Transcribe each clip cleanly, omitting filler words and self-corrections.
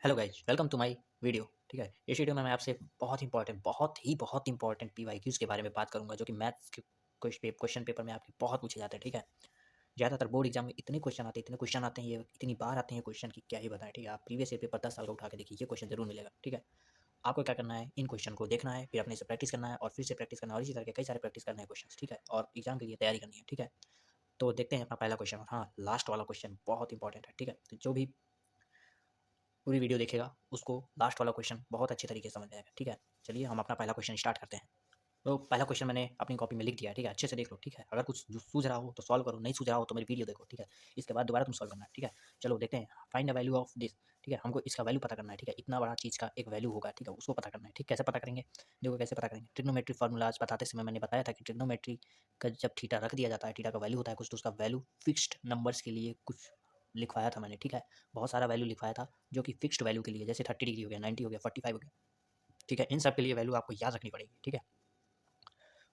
Hello guys, welcome to my video. ठीक है, इस वीडियो में मैं आपसे बहुत इंपॉर्टेंट पीवाईक्यूज के बारे में बात करूंगा, जो कि मैथ्स के क्वेश्चन पेपर में आपके बहुत पूछे जाते हैं। ठीक है, ज़्यादातर बोर्ड एग्जाम में इतने क्वेश्चन आते हैं, ये इतनी बार आते हैं क्वेश्चन की क्या ही बताएं। ठीक है, आप प्रीवियस ईयर पेपर 10 साल का उठा के देखिए, ये क्वेश्चन जरूर मिलेगा। ठीक है, आपको क्या करना है, इन क्वेश्चन को देखना है, फिर अपने से प्रैक्टिस करना है और फिर से प्रैक्टिस करना है, और इसी तरह के कई सारे प्रैक्टिस करने हैं क्वेश्चन। ठीक है, और एग्जाम के लिए तैयारी करनी है। ठीक है, तो देखते हैं अपना पहला क्वेश्चन। और हाँ, लास्ट वाला क्वेश्चन बहुत इंपॉर्टेंट है। ठीक है, तो जो भी पूरी वीडियो देखेगा उसको लास्ट वाला क्वेश्चन बहुत अच्छे तरीके से समझ आएगा। ठीक है, चलिए हम अपना पहला क्वेश्चन स्टार्ट करते हैं। तो पहला क्वेश्चन मैंने अपनी कॉपी में लिख दिया है। ठीक है, अच्छे से देख लो। ठीक है, अगर कुछ जो सूझ रहा हो तो सॉल्व करो, नहीं सूझ रहा हो तो मेरी वीडियो देखो। ठीक है, इसके बाद दोबारा तुम सॉल्व करना। ठीक है, चलो देखते हैं। Find the value of this. ठीक है, हमको इसका वैल्यू पता करना है। ठीक है, इतना बड़ा चीज़ का एक वैल्यू होगा। ठीक है, उसको पता करना है। ठीक, कैसे पता करेंगे, देखो कैसे पता करेंगे। ट्रिग्नोमेट्री फार्मूलाज बताते समय मैंने बताया था कि ट्रिग्नोमेट्री का जब थीटा रख दिया जाता है, थीटा का वैल्यू होता है कुछ, तो उसका वैल्यू फिक्स्ड नंबर्स के लिए कुछ लिखवाया था मैंने। ठीक है, बहुत सारा वैल्यू लिखवाया था जो कि फिक्स्ड वैल्यू के लिए, जैसे 30 डिग्री हो गया, 90 हो गया, 45 हो गया। ठीक है, इन सब के लिए वैल्यू आपको याद रखनी पड़ेगी। ठीक है,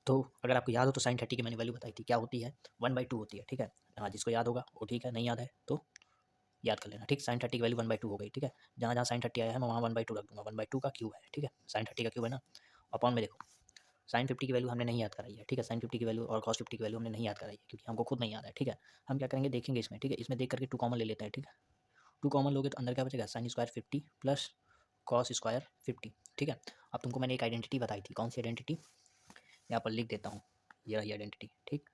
तो अगर आपको याद हो तो साइन 30 की मैंने वैल्यू बताई थी, क्या होती है, 1/2 होती है। ठीक है, हाँ, जिसको याद होगा वो ठीक है, नहीं याद है तो याद कर लेना। ठीक, साइन 30 की वैल्यू 1/2 हो गई। ठीक है, जहाँ जहाँ साइन 30 आया है मैं वहाँ 1/2 रख दूंगा। 1/2 का क्यूब है। ठीक है, साइन 30 का क्यूब है ना। अपॉन में देखो, साइन 50 की वैल्यू हमने नहीं याद कराई है। ठीक है, साइन 50 की वैल्यू और कॉस 50 की वैल्यू हमने नहीं याद कराई है, क्योंकि हमको खुद नहीं याद है। ठीक है, हम क्या करेंगे, देखेंगे इसमें। ठीक है, इसमें देख करके 2 कॉमन ले लेते हैं। ठीक है, 2 कॉमन लोगे तो अंदर क्या बचेगा, sine square 50 plus cos square 50। ठीक है, अब तुमको मैंने एक आइडेंटिटी बताई थी, कौन सी आइडेंटिटी, यहाँ पर लिख देता हूँ, ये रही आइडेंटिटी। ठीक,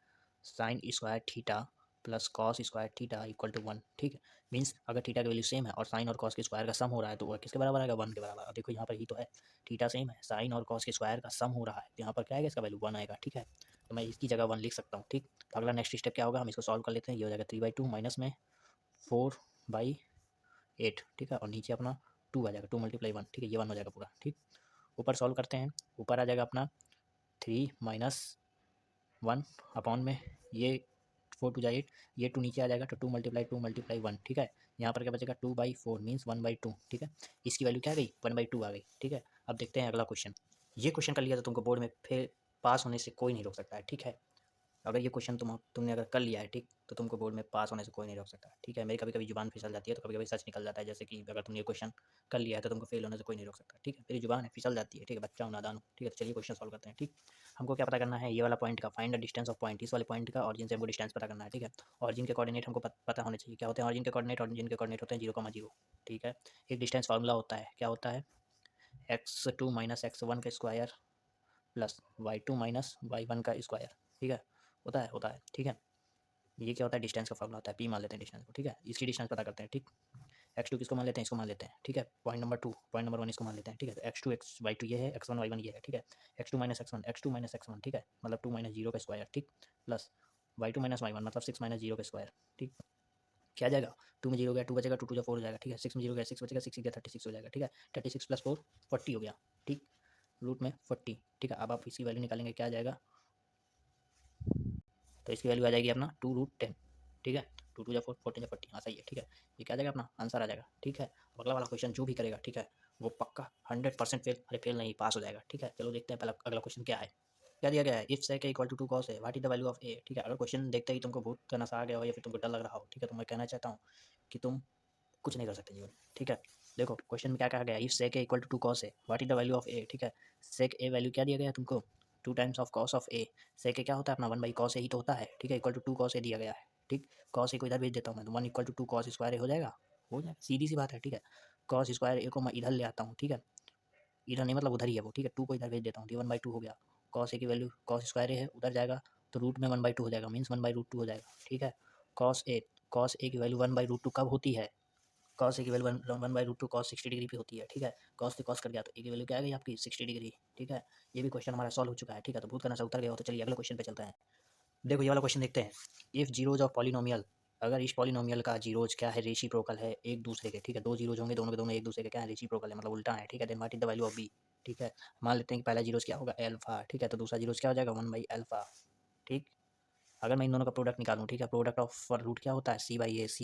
sine square theta plus cos square theta equal to 1। ठीक है, मीन्स अगर थीटा की वैल्यू सेम है और साइन और कॉस के स्क्वायर का सम हो रहा है तो वह किसके बराबर आएगा, 1 के बराबर। देखो यहाँ पर ही तो है, थीटा सेम है, साइन और कॉस के स्क्वायर का सम हो रहा है, तो यहाँ पर क्या आएगा, इसका वैल्यू 1 आएगा। ठीक है, तो मैं इसकी जगह 1 लिख सकता हूँ। ठीक, तो अगला नेक्स्ट स्टेप क्या होगा, हम इसको सॉल्व कर लेते हैं। ये हो जाएगा 3/2 माइनस में 4/8। ठीक है, और नीचे अपना 2 आ जाएगा, 2 × 1। ठीक है, ये 1 हो जाएगा पूरा। ठीक, ऊपर सॉल्व करते हैं, ऊपर आ जाएगा अपना 3 माइनस 1 अपॉन में ये 4 × 2 = 8, ये 2 नीचे आ जाएगा, तो 2 × 1। ठीक है, यहाँ पर क्या बचेगा, 2/4 मीन्स 1/2। ठीक है, इसकी वैल्यू क्या आ गई, 1/2 आ गई। ठीक है, अब देखते हैं अगला क्वेश्चन। ये क्वेश्चन कर लिया तो तुमको बोर्ड में फिर पास होने से कोई नहीं रोक सकता है। ठीक है, अगर ये क्वेश्चन तुमने अगर कर लिया है, ठीक, तो तुमको बोर्ड में पास होने से कोई नहीं रोक सकता। ठीक है, मेरी कभी कभी जुबान फिसल जाती है तो कभी कभी सच निकल जाता है, जैसे कि अगर तुमने ये क्वेश्चन कर लिया है तो तुमको फेल होने से कोई नहीं रोक सकता। ठीक है, मेरी जुबान है, फिसल जाती है। ठीक है, बच्चा हूँ, नादान हूँ। ठीक है, तो चलिए क्वेश्चन सॉल्व करते हैं। ठीक, हमको क्या पता करना है, ये वाला पॉइंट का find the distance of point, इस वाले पॉइंट का ऑरिजिन से हमको डिस्टेंस पता करना है। ठीक है, ऑरिजिन के कोऑर्डिनेट हमको पता होने चाहिए। क्या होते हैं ऑरिजिन के कोऑर्डिनेट, ऑरिजिन के कोऑर्डिनेट होते हैं 0,0। ठीक है, एक डिस्टेंस फार्मूला होता है, क्या होता है, x2 माइनस x1 का square plus y2 minus y1 का स्क्वायर। ठीक है, होता है। ठीक है, ये क्या होता है, डिस्टेंस का फॉर्मूला होता है, पी मान लेते हैं डिस्टेंस को। ठीक है, इसकी डिस्टेंस पता करते हैं। ठीक, x2 किसको मान लेते हैं, इसको मान लेते हैं। ठीक है, पॉइंट नंबर 2, पॉइंट नंबर 1 इसको मान लेते हैं। ठीक है, तो x2 y2 ये है, x1 y1 ये है। ठीक है, x2 माइनस x1, ठीक है, मतलब 2 - 0 का स्क्वायर। ठीक, प्लस y2 माइनस y1 मतलब 6 - 0 का स्क्वायर। ठीक, क्या जाएगा, 2 में 0 गया, 2 बचेगा, 2 2 4 हो जाएगा। ठीक है, 6 में 0 गया, 6 बचेगा, 6 गया 36 हो जाएगा। ठीक है, 36 प्लस 4 40 हो गया। ठीक, रूट में 40। ठीक है, अब आप इसकी वैल्यू निकालेंगे, क्या आ जाएगा, तो इसकी वैल्यू आ जाएगी अपना 2√10। ठीक है, 2 2 4 14 40, हाँ सही है। ठीक है, ये क्या आ जाएगा, अपना आंसर आ जाएगा। ठीक है, अब अगला वाला क्वेश्चन जो भी करेगा, ठीक है, वो पक्का 100% फेल, अरे फेल नहीं, पास हो जाएगा। ठीक है, चलो देखते हैं पहला अगला क्वेश्चन क्या है। क्या दिया गया है, if sec equal to 2 cos A, what is the value of A. ठीक है, अगर क्वेश्चन देखते ही तुमको भूत का नशा आ गया हो या फिर तुमको डर लग रहा हो, ठीक है, तो मैं कहना चाहता हूँ कि तुम कुछ नहीं कर सकते जीवन में। ठीक है, देखो क्वेश्चन में क्या कहा गया है, if sec A equal to 2 cos A, what is the value of A. ठीक है, सेक ए वैल्यू क्या दिया गया है तुमको, 2 टाइम्स ऑफ कॉस ऑफ ए। सेक ए क्या होता है अपना, 1/cos ए ही तो होता है। ठीक है, इक्वल टू 2 cos ए दिया गया है। ठीक, cos ए को इधर भेज देता हूँ मैं, तो 1 = 2 cos स्क्वायर ए हो जाएगा, सीधी सी बात है। ठीक है, cos स्क्वायर ए को मैं इधर ले आता हूँ। ठीक है, इधर नहीं मतलब उधर ही है वो। ठीक है, 2 को इधर भेज देता हूँ, तो 1/2 हो गया। cos ए की वैल्यू cos स्क्वायर ए है, उधर जाएगा तो रूट में 1/2 हो जाएगा, मीन्स 1/√2 हो जाएगा। ठीक है, cos ए की वैल्यू 1/√2 कब होती है, cos ए की वैल्यू 1/√2 cos 60 डिग्री पे होती है। ठीक है, cos से cos कट गया तो ए की वैल्यू क्या आ गई आपकी, 60 डिग्री। ठीक है, ये भी क्वेश्चन हमारा सॉल्व हो चुका है। ठीक है, तो भूत का नशा उतर गया हो, तो चलिए अगले क्वेश्चन पे चलते हैं। देखो ये वाला क्वेश्चन देखते हैं, इफ जीरोज ऑफ पॉलिनोमियल, अगर इस पॉलिनोमियल का जीरोज क्या है, रेसिप्रोकल है एक दूसरे के। ठीक है, 2 जीरोज होंगे, दोनों के दोनों एक दूसरे के क्या है, रेसिप्रोकल है, मतलब उल्टा है। ठीक है, then what is the value of B. ठीक है, मान लेते हैं कि पहला जीरोज क्या होगा, एल्फा। ठीक है, तो दूसरा जीरोज क्या हो जाएगा, 1/α। ठीक, अगर मैं इन दोनों का प्रोडक्ट निकालूँ, ठीक है, प्रोडक्ट ऑफ रूट क्या होता है, C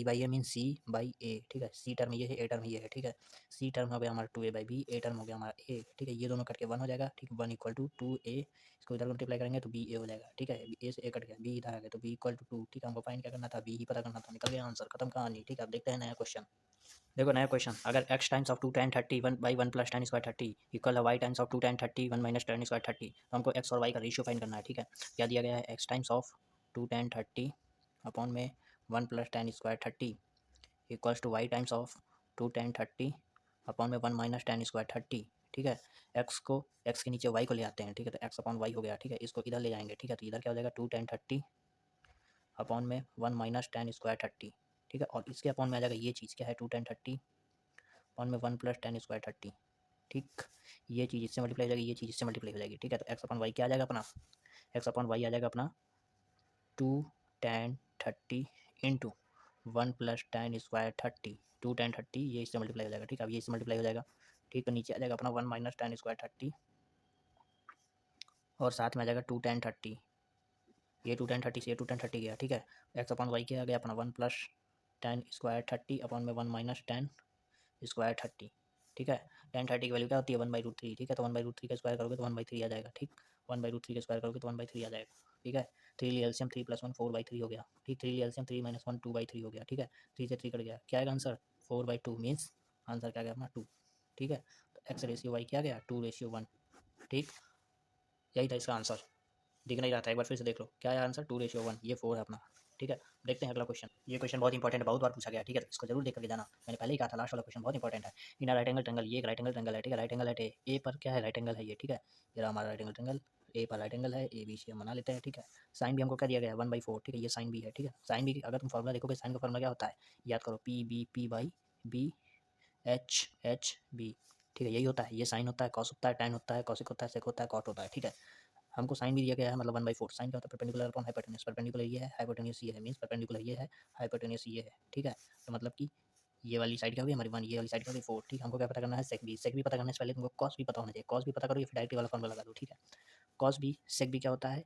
by A mean C by A, ठीक है, सी टर्म ये है, ए टर्म ये है, ठीक है, सी टर्म हो गया हमारा 2a/b, ए टर्म हो गया हमारा ए, ठीक है, ये दोनों कट के 1 हो जाएगा, ठीक है, 1 इक्वल टू 2a, इसको इधर मल्टीप्लाई करेंगे तो बी ए हो जाएगा, ठीक है, ए से ए कट गया, बी इधर आ गया तो बी इक्वल टू 2, ठीक है, हमको फाइंड क्या करना था, बी ही पता करना था, निकल गया आंसर, खत्म कहानी, ठीक है। अब देखते हैं नया क्वेश्चन। देखो नया क्वेश्चन, अगर x times of 2 tan 30 1 by 1 plus tan square 30 equal है y times of 2 tan 30 1 minus tan square 30, तो हमको x और y का रेशियो फाइंड करना है, ठीक है। क्या दिया गया है, x times of 2 tan 30 upon में 1 plus tan square 30 equals to y times of 2 tan 30 upon में 1 माइनस tan स्क्वायर 30, ठीक है। x के नीचे y को ले आते हैं, ठीक है, तो x अपॉन y हो गया, ठीक है, इसको इधर ले जाएंगे, ठीक है, तो इधर क्या हो जाएगा 2 tan 30 अपॉन में 1 माइनस tan स्क्वायर 30, ठीक है, और इसके अपॉन में आ जाएगा ये चीज़ क्या है 2 tan 30 अपॉन में 1 प्लस tan स्क्वायर 30, ठीक, ये चीज़ इससे मल्टीप्लाई हो जाएगी, ये चीज़ इससे मल्टीप्लाई हो जाएगी, ठीक है, तो एक्स अपॉन वाई क्या आ जाएगा अपना, एक्स अपॉन वाई आ जाएगा अपना 2 tan 30 into 1 plus tan square 30, 2 tan 30 ये इससे मल्टीप्लाई हो जाएगा, ठीक है, अब ये इससे मल्टीप्लाई हो जाएगा, ठीक, तो नीचे आ जाएगा अपना 1 माइनस tan स्क्वायर 30 और साथ में आ जाएगा 2 tan 30, ये 2 tan 30 से ये 2 tan 30 गया, ठीक है, एक्स अपॉन वाई क्या आ गया अपना 1 प्लस tan स्क्वायर 30 अपॉन में 1 माइनस tan स्क्वायर 30, ठीक है, tan 30 की वैल्यू क्या होती है 1/√3, ठीक है, तो 1/√3 का स्क्वायर करोगे तो 1/3 आ जाएगा, ठीक, 1/√3 का स्क्वायर करोगे तो 1/3 आ जाएगा, ठीक है, 3 ली एलसीएम 3 + 1 4/3 हो गया, ठीक, 3 ली एलसीएम 3 - 1 2/3 हो गया, ठीक है, 3 से 3 कट गया, क्या आएगा आंसर 4/2 मीन्स आंसर क्या आ गया अपना 2, ठीक है, तो एक्स रेशियो वाई क्या गया 2:1, ठीक, यही था इसका आंसर, दिख नहीं रहा था, एक बार फिर से देख लो, क्या है आंसर 2:1, ये 4 है अपना, ठीक है। देखते हैं अगला क्वेश्चन, ये क्वेश्चन बहुत इंपॉर्टेंट है, बहुत बार पूछा गया, ठीक है, तो इसको जरूर देख करके जाना, मैंने पहले ही कहा था लास्ट वाला क्वेश्चन बहुत इंपॉर्टेंट है। इन राइट एंगल ट्रैंगल, ये एक राइट एंगल ट्रैंगल है, ठीक है, राइट एंगल है ए पर क्या है राइट एंगल है ये, ठीक है, ये रहा हमारा राइट एंगल ट्रैंगल, ए पर राइट एंगल है, ए बी सी हम बना लेते हैं, ठीक है, साइन भी हमको क्या दिया गया है 1/4, ठीक है, ये साइन भी है, ठीक है, साइन भी अगर तुम फॉर्मुला देखोगे साइन का फॉर्मुला क्या होता है, याद करो P/B, ठीक है, यही होता है, ये साइन होता है, कॉस होता है, टैन होता है, कॉसिक होता है, सेक होता है, कॉट होता है, ठीक है, हमको साइन भी दिया गया है मतलब 1/4, साइन क्या होता है परपेंडिकुलर अपॉन हाइपोटेन्यूज, परपेंडिकुलर ये है, हाइपोटेन्यूज ये है, मींस परपेंडिकुलर ये है, हाइपोटेन्यूज ये है, ठीक है, तो मतलब कि ये वाली साइड क्या होगी हमारी 1, ये वाली साइड क्या होगी 4, ठीक, हमको क्या पता करना है सेक भी पता करना है, पहले तुमको कॉस भी पता होना चाहिए, कॉस भी पता करो या फिर डायरेक्ट वाला फॉर्मूला लगा दो, ठीक है, कॉस भी सेक भी क्या होता है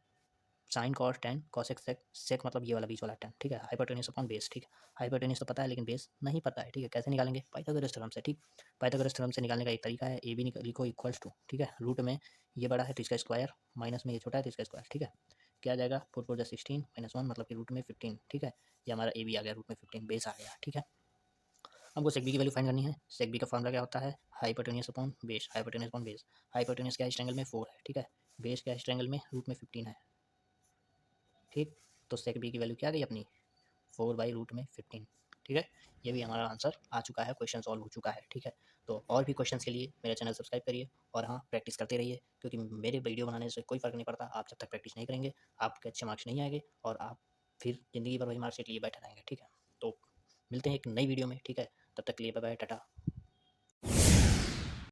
sine cos tan cosec sec, sec मतलब ये वाला बीच वाला टैन, ठीक है, हाइपोटेन्यूज अपॉन बेस, ठीक है, हाइपोटेन्यूज तो पता है लेकिन बेस नहीं पता है, ठीक है, कैसे निकालेंगे पाइथागोरस थ्योरम से, ठीक, पाइथागोरस थ्योरम से निकालने का एक तरीका है, ए बी लिखो इक्वल्स टू, ठीक है, रूट में ये बड़ा है तो इसका स्क्वायर, माइनस में ये छोटा है तो इसका स्क्वायर, ठीक है, क्या आ जाएगा 4 4 16 -1 मतलब कि रूट में 15, ठीक है, ये हमारा ए बी आ गया रूट में 15 बेस आ गया, ठीक है। हमको सेक बी की वैल्यू फाइंड करनी है, सेक बी का फॉर्मूला क्या होता है hypotenuse upon base, hypotenuse upon base, hypotenuse क्या है इस ट्रायंगल में 4 है, ठीक है, बेस क्या है इस ट्रायंगल में रूट में 15 है, ठीक, तो सेक बी की वैल्यू क्या आ गई अपनी 4/√15, ठीक है, ये भी हमारा आंसर आ चुका है, क्वेश्चन सॉल्व हो चुका है, ठीक है। तो और भी क्वेश्चंस के लिए मेरा चैनल सब्सक्राइब करिए और हाँ प्रैक्टिस करते रहिए, क्योंकि मेरे वीडियो बनाने से कोई फ़र्क नहीं पड़ता, आप जब तक प्रैक्टिस नहीं करेंगे आपके अच्छे मार्क्स नहीं आएंगे और आप फिर ज़िंदगी भर वही मार्क्स लिए बैठे रहेंगे, ठीक है। तो मिलते हैं एक नई वीडियो में, ठीक है, तब तक के लिए बाय बाय टाटा।